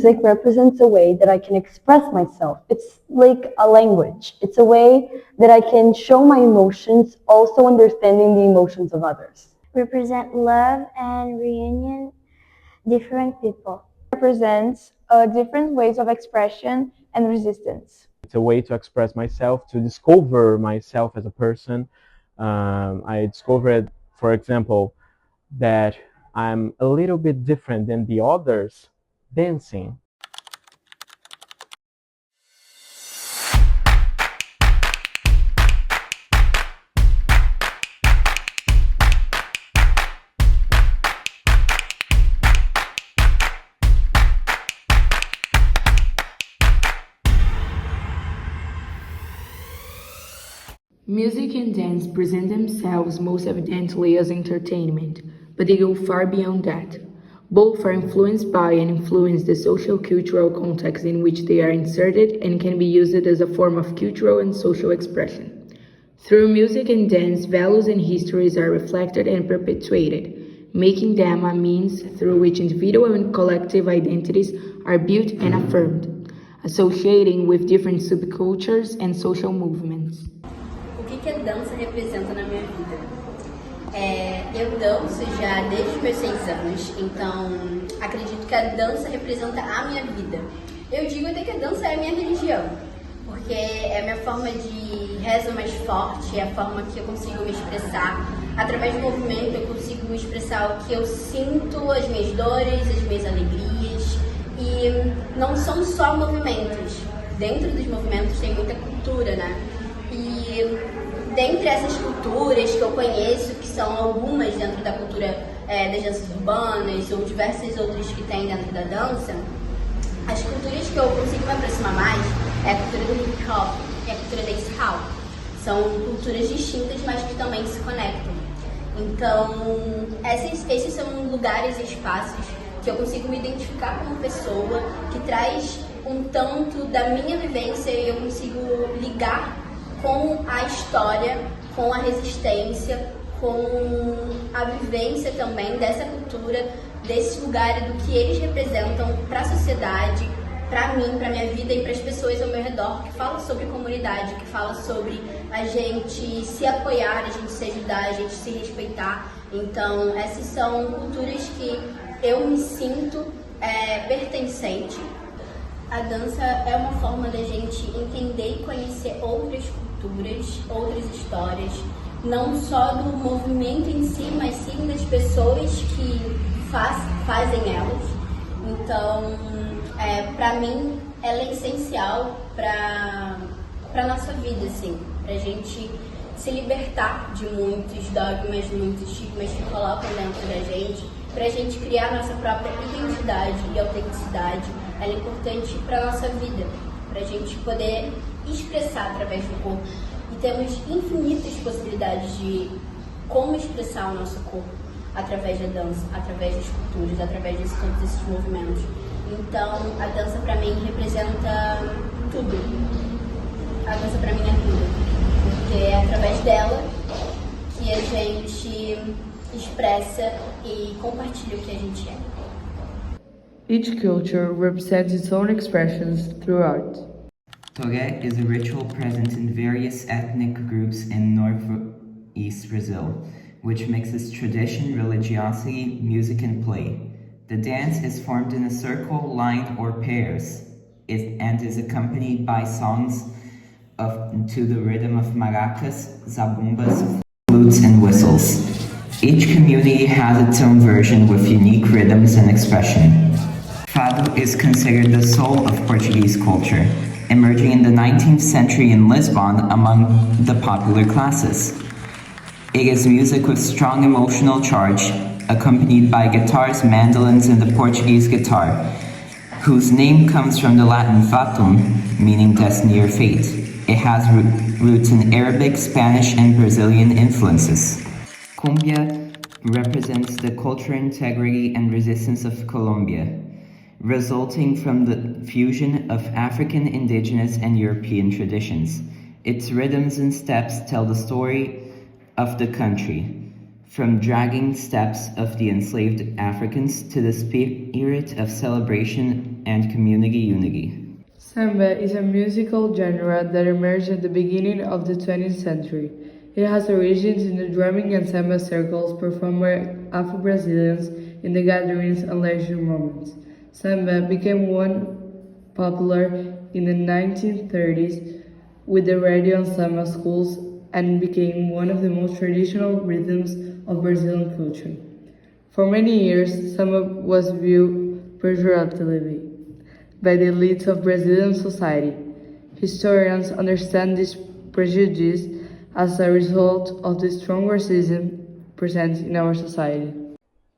music represents a way that I can express myself. It's like a language. It's a way that I can show my emotions, also understanding the emotions of others. Represent love and reunion different people. Represents different ways of expression and resistance. It's a way to express myself, to discover myself as a person. I discovered, for example, that I'm a little bit different than the others dancing. Music and dance present themselves most evidently as entertainment, but they go far beyond that. Both are influenced by and influence the social-cultural context in which they are inserted and can be used as a form of cultural and social expression. Through music and dance, values and histories are reflected and perpetuated, making them a means through which individual and collective identities are built and affirmed, associating with different subcultures and social movements. O que a dança representa na minha vida? Eu danço já desde os meus 6 anos, então acredito que a dança representa a minha vida. Eu digo até que a dança é a minha religião, porque é a minha forma de reza mais forte, é a forma que eu consigo me expressar. Através do movimento eu consigo me expressar o que eu sinto, as minhas dores, as minhas alegrias. E não são só movimentos, dentro dos movimentos tem muita cultura, né? E dentre essas culturas que eu conheço, que são algumas dentro da cultura das danças urbanas ou diversas outras que tem dentro da dança, as culturas que eu consigo me aproximar mais é a cultura do hip hop e a cultura dancehall. São culturas distintas, mas que também se conectam. Então, esses são lugares e espaços que eu consigo me identificar como pessoa, que traz um tanto da minha vivência e eu consigo ligar com a história, com a resistência, com a vivência também dessa cultura, desse lugar e do que eles representam para a sociedade, para mim, para minha vida e para as pessoas ao meu redor, que fala sobre comunidade, que fala sobre a gente se apoiar, a gente se ajudar, a gente se respeitar. Então, essas são culturas que eu me sinto pertencente. A dança é uma forma da gente entender e conhecer outras culturas, outras histórias, não só do movimento em si, mas sim das pessoas que fazem elas. Então, para mim, ela é essencial para a nossa vida, assim, para a gente se libertar de muitos dogmas, muitos estigmas que colocam dentro da gente, para a gente criar nossa própria identidade e autenticidade. Ela é importante para a nossa vida, para a gente poder expressar através do corpo. E temos infinitas possibilidades de como expressar o nosso corpo através da dança, através das culturas, através de todos esses movimentos. Então, a dança para mim representa tudo. A dança para mim é tudo, porque é através dela que a gente expressa e compartilha o que a gente é. Each culture represents its own expressions through art. Toré is a ritual present in various ethnic groups in northeast Brazil, which mixes tradition, religiosity, music, and play. The dance is formed in a circle, line, or pairs, and is accompanied by songs to the rhythm of maracas, zabumbas, flutes, and whistles. Each community has its own version with unique rhythms and expression. Fado is considered the soul of Portuguese culture, emerging in the 19th century in Lisbon among the popular classes. It is music with strong emotional charge, accompanied by guitars, mandolins, and the Portuguese guitar, whose name comes from the Latin fatum, meaning destiny or fate. It has roots in Arabic, Spanish, and Brazilian influences. Cumbia represents the cultural integrity and resistance of Colombia, resulting from the fusion of African, indigenous, and European traditions. Its rhythms and steps tell the story of the country, from dragging steps of the enslaved Africans to the spirit of celebration and community unity. Samba is a musical genre that emerged at the beginning of the 20th century. It has origins in the drumming and samba circles performed by Afro-Brazilians in the gatherings and leisure moments. Samba became popular in the 1930s with the radio and samba schools and became one of the most traditional rhythms of Brazilian culture. For many years, samba was viewed pejoratively by the elites of Brazilian society. Historians understand this prejudice as a result of the strong racism present in our society.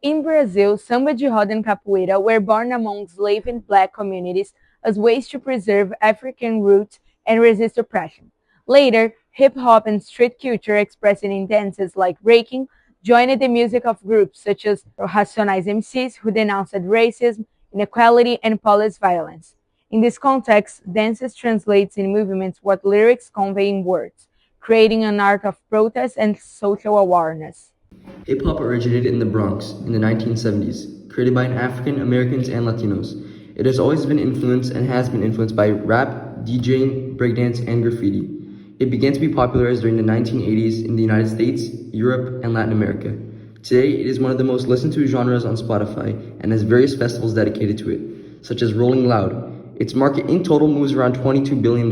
In Brazil, samba de roda and capoeira were born among slave and black communities as ways to preserve African roots and resist oppression. Later, hip-hop and street culture expressed in dances like breaking joined the music of groups such as Racionais MCs who denounced racism, inequality, and police violence. In this context, dances translates in movements what lyrics convey in words, creating an arc of protest and social awareness. Hip-hop originated in the Bronx in the 1970s, created by African Americans and Latinos. It has always been influenced and has been influenced by rap, DJing, breakdance, and graffiti. It began to be popularized during the 1980s in the United States, Europe, and Latin America. Today, it is one of the most listened to genres on Spotify and has various festivals dedicated to it, such as Rolling Loud. Its market in total moves around $22 billion.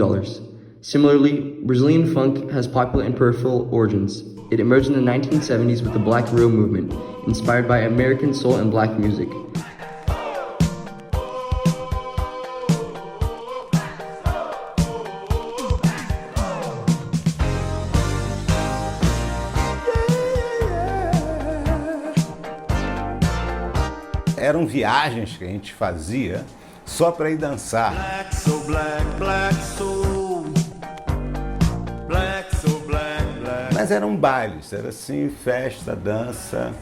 Similarly, Brazilian funk has popular and peripheral origins. It emerged in the 1970s with the Black Rio movement, inspired by American soul and black music. Eram viagens que a gente fazia só para ir dançar. Black soul, black, black soul. Black soul, black, black. Mas eram bailes, era assim, festa, dança.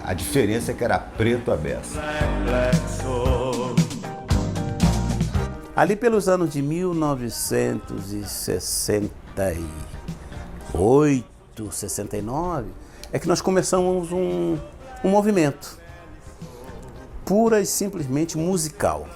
A diferença é que era preto à beça. Black, black soul. Ali pelos anos de 1968, 69, é que nós começamos um movimento pura e simplesmente musical,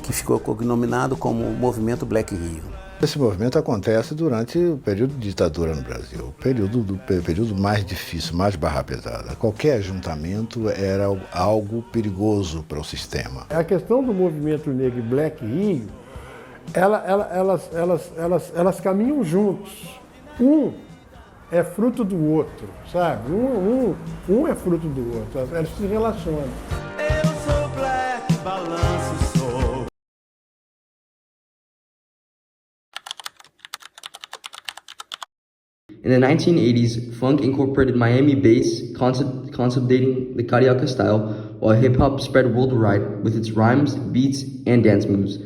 que ficou cognominado como Movimento Black Rio. Esse movimento acontece durante o período de ditadura no Brasil, o período mais difícil, mais barra pesada. Qualquer ajuntamento era algo perigoso para o sistema. A questão do movimento negro Black Rio, elas caminham juntos. Um é fruto do outro, sabe? Um é fruto do outro, eles se relacionam. Eu sou black, balanço sou. In the 1980s, funk incorporated Miami bass, consolidating the Carioca style, while hip-hop spread worldwide with its rhymes, beats, and dance moves.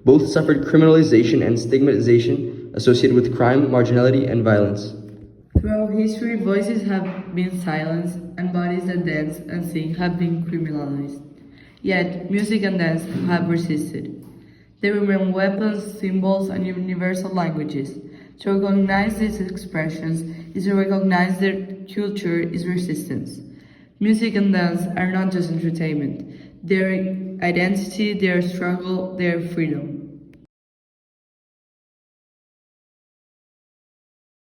Both suffered criminalization and stigmatization associated with crime, marginality, and violence. Throughout history, voices have been silenced and bodies that dance and sing have been criminalized. Yet, music and dance have resisted. They remain weapons, symbols, and universal languages. To recognize these expressions is to recognize their culture is resistance. Music and dance are not just entertainment. Their identity, their struggle, their freedom.